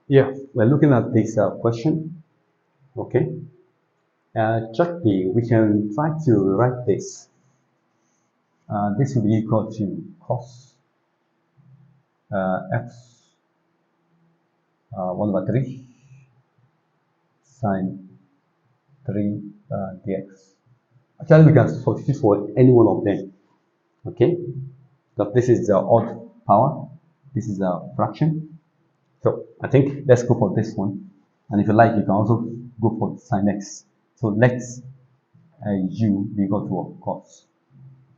Yeah, we're looking at this question. Okay. Check the, we can try to rewrite this. This will be equal to cos x 1 over 3 sine 3 dx. Actually, we can substitute for any one of them. Okay. But this is the odd power. This is a fraction. So I think let's go for this one. And if you like, you can also go for sine x. So let's u be equal to what? Cos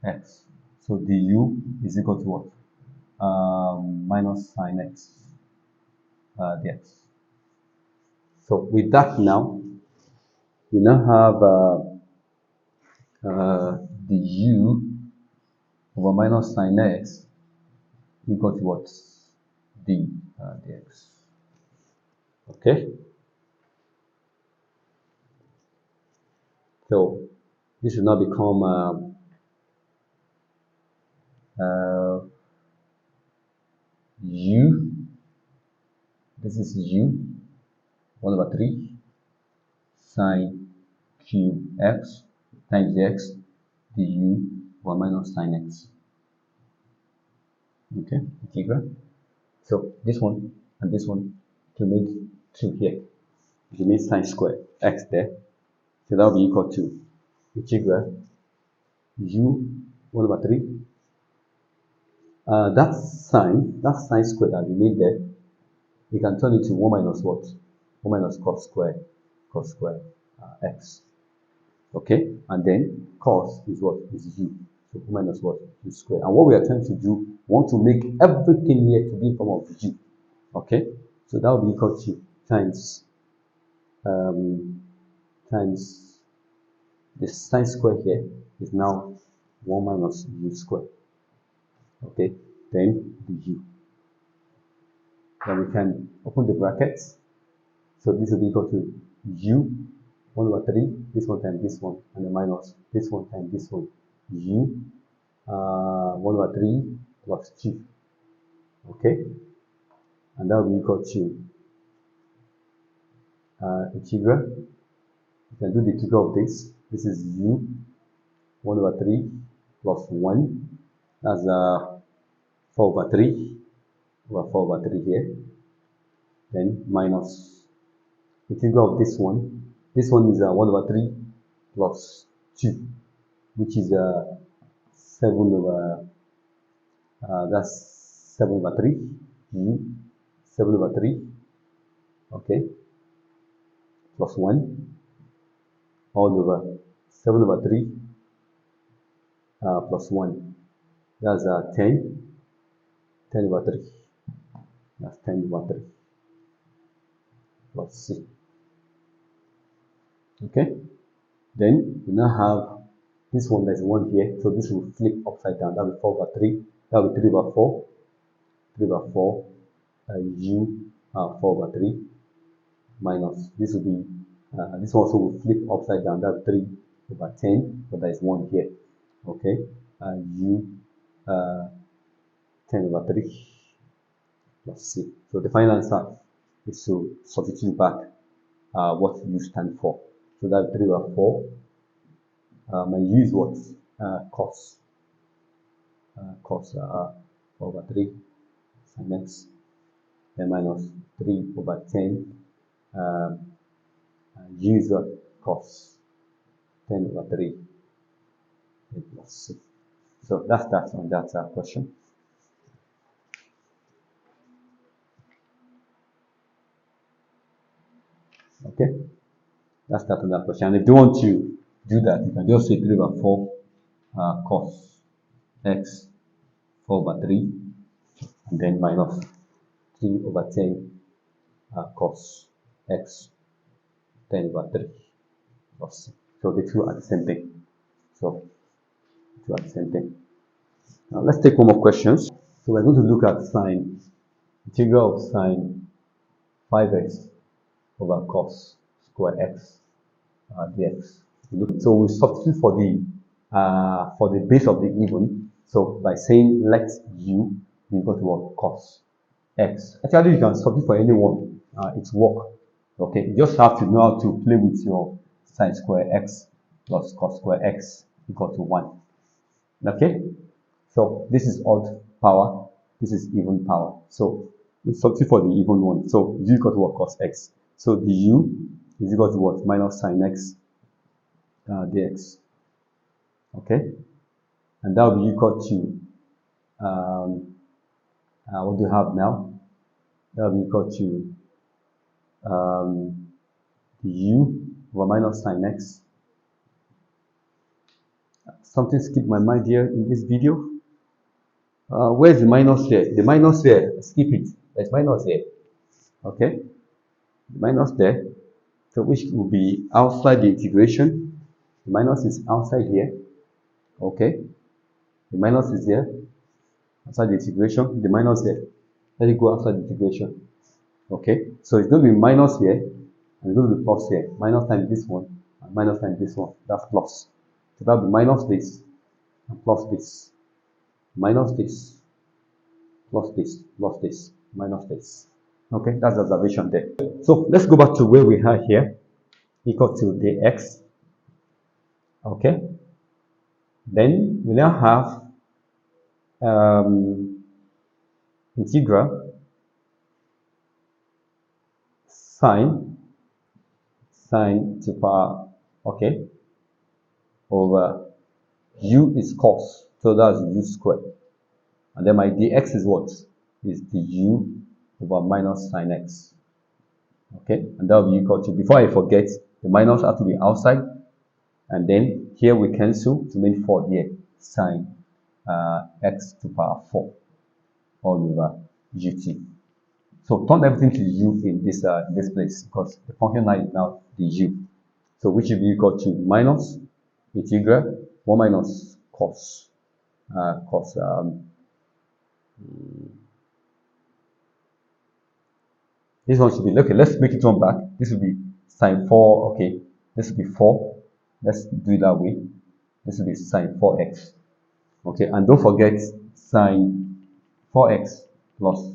x. So du is equal to what? Minus sine x dx. So with that now, we now have the u over minus sine x equal to what? D dx. Okay. So this will now become u. This is u 1 over 3 sine cube x times dx du over minus sine x. Okay, integral. So this one and this one to make 2 here. It remains sine square x there. So that will be equal to integral u 1 over 3. That sine square that we made there, we can turn it to 1 minus what? 1 minus cos square x. Okay, and then cos is what? Is u. So 1 minus what? U square. And what we are trying to do, we want to make everything here to be in form of u. Okay, so that will be equal to times times the sine square here is now 1 minus u square. Okay, then the u. Then we can open the brackets. So this will be equal to u 1 over 3, this one times this one, and the minus this one times this one. U 1 over 3 plus 2. Okay, and that will be equal to integral. You can do the integral of this. This is u 1 over 3 plus 1. That's 4 over 3 over 4 over 3 here. Then minus integral of this one. This one is 1 over 3 plus 2, which is 7 over, that's 7 over 3, u 7 over 3, okay, plus 1, all over 7 over 3 plus 1. That's 10 over 3. That's 10 over 3 plus c. Okay, then we now have this one, there's 1 here, so this will flip upside down. That will be 4 over 3, that will be 3 over 4, 3 over 4, u 4 over 3, minus, this will be, this also will flip upside down. That will be 3 over 10, but there is 1 here. Okay, u 10 over 3 plus c. So the final answer is to substitute back what u stand for. So that's 3 over 4. My u is what? Cos. Cos 4 over 3 sine x. Then minus 3 over 10. U is what? Cos 10 over 3 plus c. So that's that on that question. Okay, that's that on that question. And if you want to do that, you can just say 3 over 4 cos x 4 over 3, and then minus 3 over 10 cos x 10 over 3 plus c. So the two are the same thing. So the two are the same thing. Now let's take one more question. So we're going to look at sine, integral of sine 5x over cos square x dx. So we substitute for the base of the even. So by saying let u be equal to what? Cos x. Actually, you can substitute for any one its work. Okay, you just have to know how to play with your sine square x plus cos square x equal to 1. Okay, so this is odd power, this is even power. So we substitute for the even one. So u equal to what? Cos x. So the u is equal to what? Minus sine x dx. Okay, and that will be equal to what do you have now? That will be equal to u over minus sine x. Something skipped my mind here in this video. Where's the minus here? The minus here, skip it. There's minus here. Okay, the minus there. So which will be outside the integration. The minus is outside here. Okay, the minus is here. Outside the integration, the minus here. Let it go outside the integration. Okay, so it's going to be minus here, and it's going to be plus here. Minus times this one, and minus times this one. That's plus. So that will be minus this, and plus this. Minus this, plus this, plus this, minus this. Okay, that's the observation there. So let's go back to where we are here, equal to dx. Okay, then we now have integral sine to power, okay, over u is cos, so that's u squared. And then my dx is what? Is the u over minus sine x. Okay, and that will be equal to, before I forget, the minus has to be outside, and then here we cancel to make 4 here, sine x to power 4 all over ut. So turn everything to u in this place, because the function now is now the u. So which will be equal to minus integral 1 minus cos this one should be, okay, let's make it one back. This will be sine 4, okay, this will be 4. Let's do it that way. This will be sine 4x. Okay, and don't forget sine 4x plus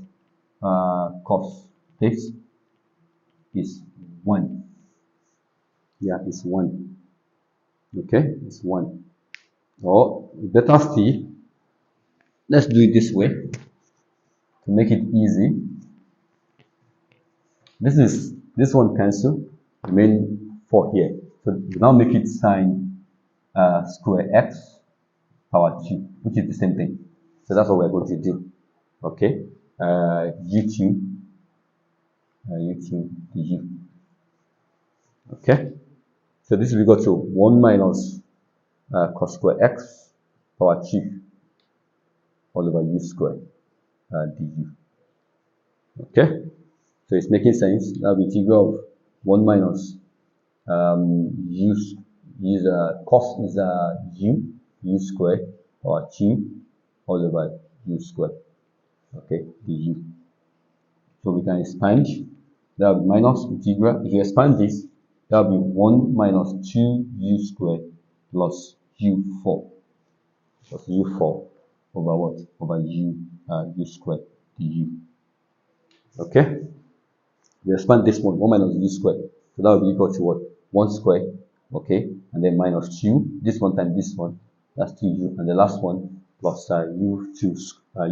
cos this is 1. Yeah, it's 1. Okay, it's 1. Or better still, let's do it this way to make it easy. This one cancel, remain 4 here. So we now make it sine square x power 2, which is the same thing. So that's what we're going to do. Okay, u2 du. Okay, so this will be equal to 1 minus cos square x power 2 all over u squared du. Okay, so it's making sense. That will be integral of 1 minus cos is u squared power 2 all over u squared. Okay, du. So we can expand. That will be minus integral. If you expand this, that will be 1 minus 2u squared plus u4 over what? Over u squared du. Okay, we expand this one, 1 minus u squared, so that will be equal to what? 1 squared. Okay, and then minus 2, this one times this one, that's 2u, and the last one plus u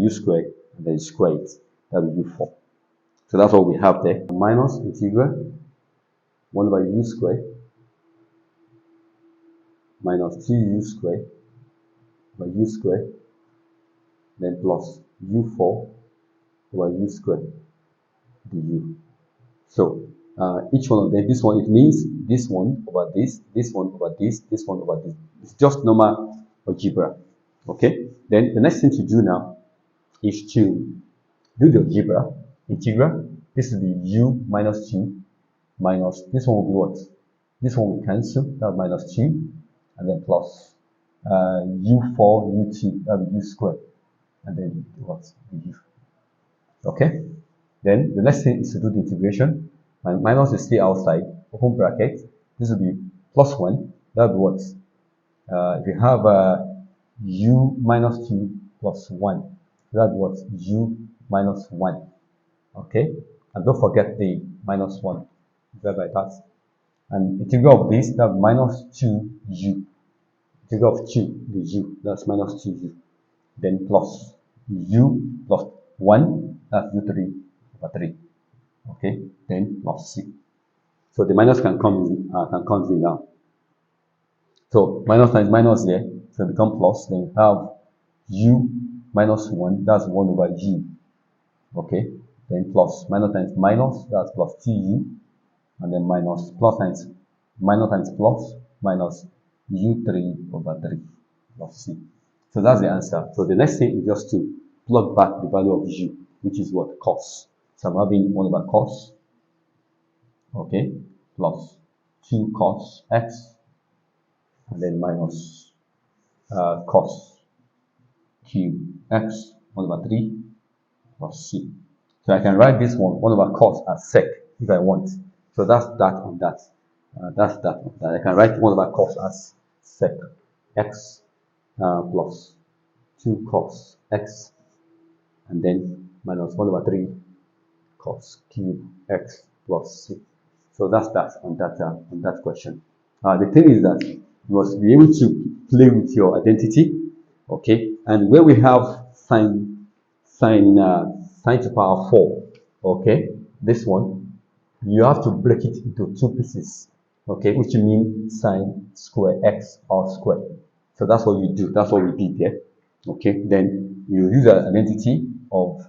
squared, and then square it, that will be u4. So that's what we have there. Minus integral 1 over u squared minus 2u squared over u squared, then plus u4 over u squared du. So each one of them, this one, it means this one over this one over this one over this. It's just normal algebra. Okay, then the next thing to do now is to do the algebra integral. This will be u minus 2 minus, this one will be what? This one will cancel, that will be minus 2, and then plus u4 u2, that will be u squared, and then what? U. Okay, then the next thing is to do the integration. And minus is still outside, open bracket. This will be plus 1, that will be what? If you have u minus 2 plus 1, that will be what? U minus 1. Okay, and don't forget the minus 1 divided by that. And integral of this, that minus 2u. Integral of 2, the u, that's minus 2u. Then plus u plus 1, that's u3 over 3. Okay, then plus c. So the minus can come in now. So minus times minus here, so it become plus. Then we have u minus 1, that's 1 over u. Okay, then plus minus times minus, that's plus 2u, and then minus plus times plus minus u3 over 3 plus c. So that's the answer. So the next thing is just to plug back the value of u, which is what? Cos. So I'm having 1 over cos, okay, plus 2 cos x, and then minus cos cube x 1 over 3 plus c. So I can write this 1 over cos as sec if I want. So that's that on that. That's that on that. I can write 1 over cos as sec x plus 2 cos x, and then minus 1 over 3 cos cube x plus c. So that's that on that question. The thing is that you must be able to play with your identity, okay? And where we have sine to power 4, okay? This one, you have to break it into 2 pieces, okay? Which means sine square x all square. So that's what you do. That's what we did there, okay? Then you use an identity of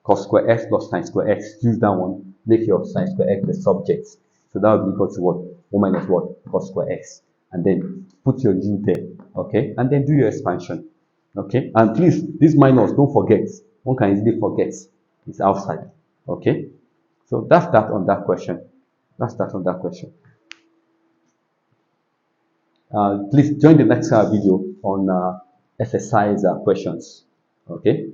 cos square x plus sine square x. Use that one. Make your sine square x the subject. So that will be equal to what? 1 minus what? Cos square x. And then put your u there, okay? And then do your expansion, okay? And please, this minus, don't forget. One can easily forget. It's outside, okay? So that's that on that question. That's that on that question. Please join the next video on exercise questions, okay?